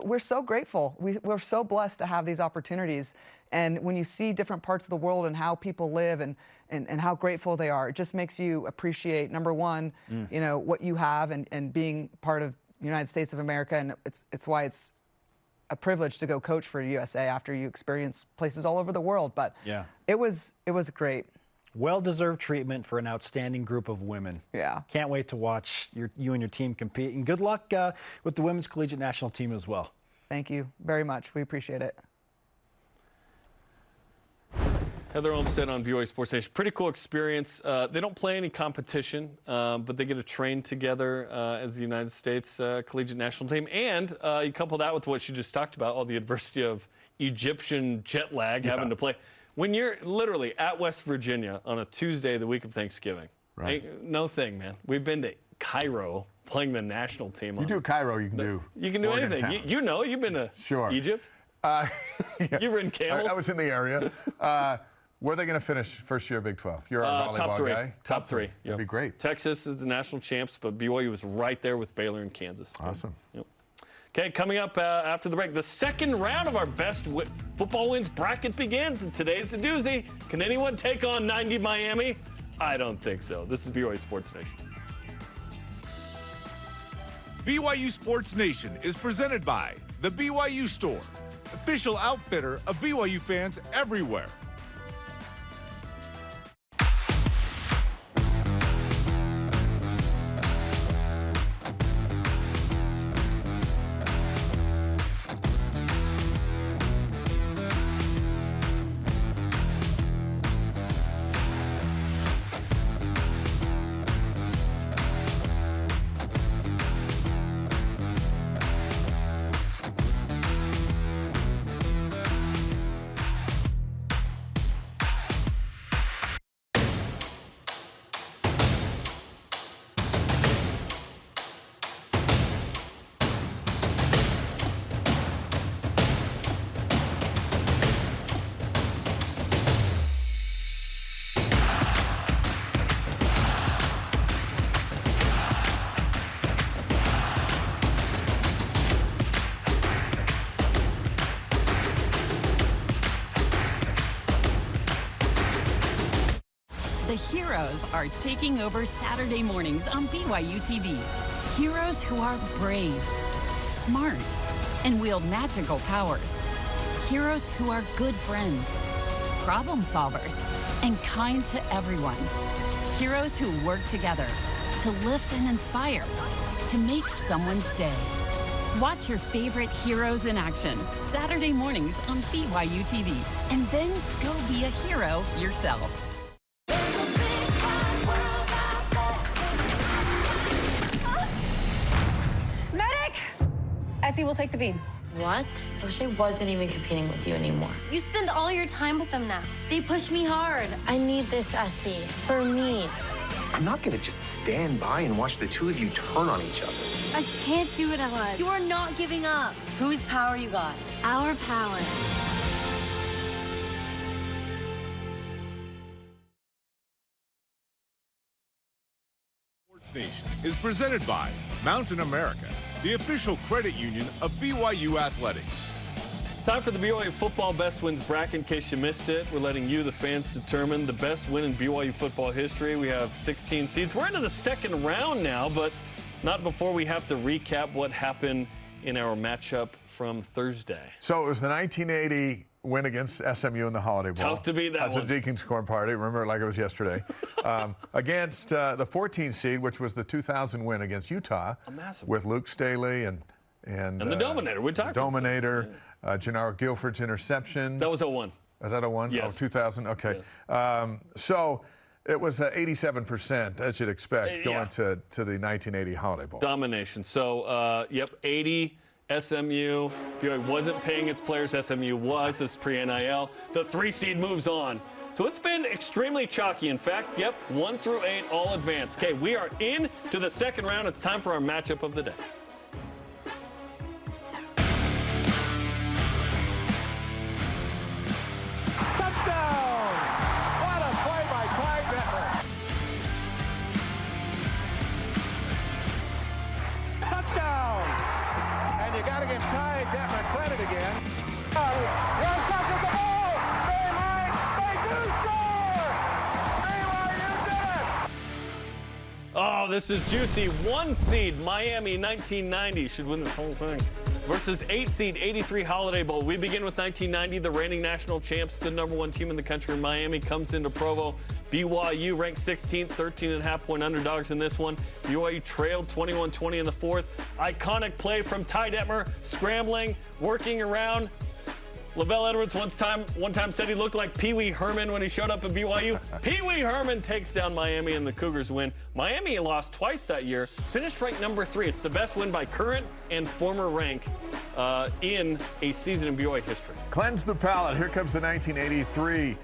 We're so grateful. We're so blessed to have these opportunities. And when you see different parts of the world and how people live and how grateful they are, it just makes you appreciate, number one, what you have and being part of the United States of America. And it's why it's a privilege to go coach for USA after you experience places all over the world. But yeah, it was great. Well-deserved treatment for an outstanding group of women. Yeah. Can't wait to watch you and your team compete. And good luck with the Women's Collegiate National Team as well. Thank you very much. We appreciate it. Heather Olmstead on BYU Sports Nation. Pretty cool experience. They don't play any competition, but they get to train together as the United States Collegiate National Team. And you couple that with what she just talked about, all the adversity of Egyptian jet lag, having to play. When you're literally at West Virginia on a Tuesday, the week of Thanksgiving, no thing, man. We've been to Cairo playing the national team. You do Cairo, you can do. You can do anything. You've been to Egypt. You've ridden camels. I was in the area. Where are they going to finish first year Big 12? You're our volleyball top three. guy. Top three. That'd be great. Texas is the national champs, but BYU was right there with Baylor and Kansas. Awesome. Yep. Okay, coming up after the break, the second round of our best football wins bracket begins, and today's the doozy. Can anyone take on 90 Miami? I don't think so. This is BYU Sports Nation. BYU Sports Nation is presented by the BYU Store, official outfitter of BYU fans everywhere. The heroes are taking over Saturday mornings on BYUtv. Heroes who are brave, smart, and wield magical powers. Heroes who are good friends, problem solvers, and kind to everyone. Heroes who work together to lift and inspire, to make someone's day. Watch your favorite heroes in action Saturday mornings on BYUtv, and then go be a hero yourself. Essie will take the beam. What? I wish I wasn't even competing with you anymore. You spend all your time with them now. They push me hard. I need this, Essie, for me. I'm not gonna just stand by and watch the two of you turn on each other. I can't do it alone. You are not giving up. Whose power you got? Our power. Sports Nation is presented by Mountain America, the official credit union of BYU Athletics. Time for the BYU football best wins bracket. In case you missed it, we're letting you, the fans, determine the best win in BYU football history. We have 16 seeds. We're into the second round now, but not before we have to recap what happened in our matchup from Thursday. So it was the 1980 win against SMU in the Holiday Bowl. Tough to beat that one. That's a Deacon's Corn Party. Remember it like it was yesterday. Against the 14 seed, which was the 2000 win against Utah. A massive with Luke Staley and And the Dominator, we talked about Dominator, Gennaro Guilford's interception. That was 01. Was that 01? Yes. Oh, 2000, okay. Yes. So it was 87%, as you'd expect, going to the 1980 Holiday Bowl. Domination. So, 80 SMU. BYU wasn't paying its players. SMU was. This is pre-NIL. The 3 seed moves on. So it's been extremely chalky. In fact, 1 through 8 all advanced. Okay, we are in to the second round. It's time for our matchup of the day. Touchdown! What a play by Clyde Bettler. Touchdown! And you got to give Ty Detmer credit again. One touch with the ball. They might. They do score. BYU did it. Oh, this is juicy. 1 seed Miami 1990 should win this whole thing. Versus 8 seed 83 Holiday Bowl. We begin with 1990. The reigning national champs, the #1 team in the country, Miami, comes into Provo. BYU ranked 16th, 13.5-point underdogs in this one. BYU trailed 21-20 in the fourth. Iconic play from Ty Detmer, scrambling, working around. Lavelle Edwards one time said he looked like Pee Wee Herman when he showed up at BYU. Pee Wee Herman takes down Miami and the Cougars win. Miami lost twice that year, finished ranked #3. It's the best win by current and former rank in a season in BYU history. Cleanse the palate. Here comes the 1983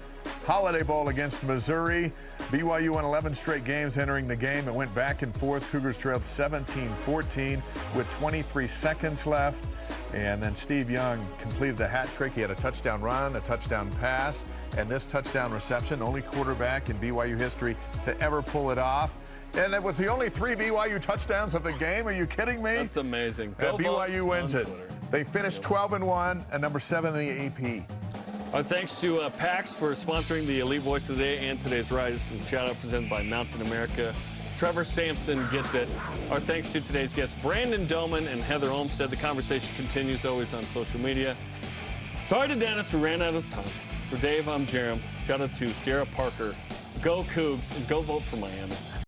Holiday Bowl against Missouri. BYU won 11 straight games entering the game. It went back and forth. Cougars trailed 17-14 with 23 seconds left. And then Steve Young completed the hat trick. He had a touchdown run, a touchdown pass, and this touchdown reception, only quarterback in BYU history to ever pull it off. And it was the only 3 BYU touchdowns of the game. Are you kidding me? That's amazing. BYU wins it. They finished 12-1 and #7 in the AP. Thanks to PAX for sponsoring the Elite Voice of the Day and today's Rise. And shout out presented by Mountain America. Trevor Sampson gets it. Our thanks to today's guests, Brandon Doman and Heather Olmstead. The conversation continues always on social media. Sorry to Dennis, we ran out of time. For Dave, I'm Jarom. Shout out to Sierra Parker. Go Cougs and go vote for Miami.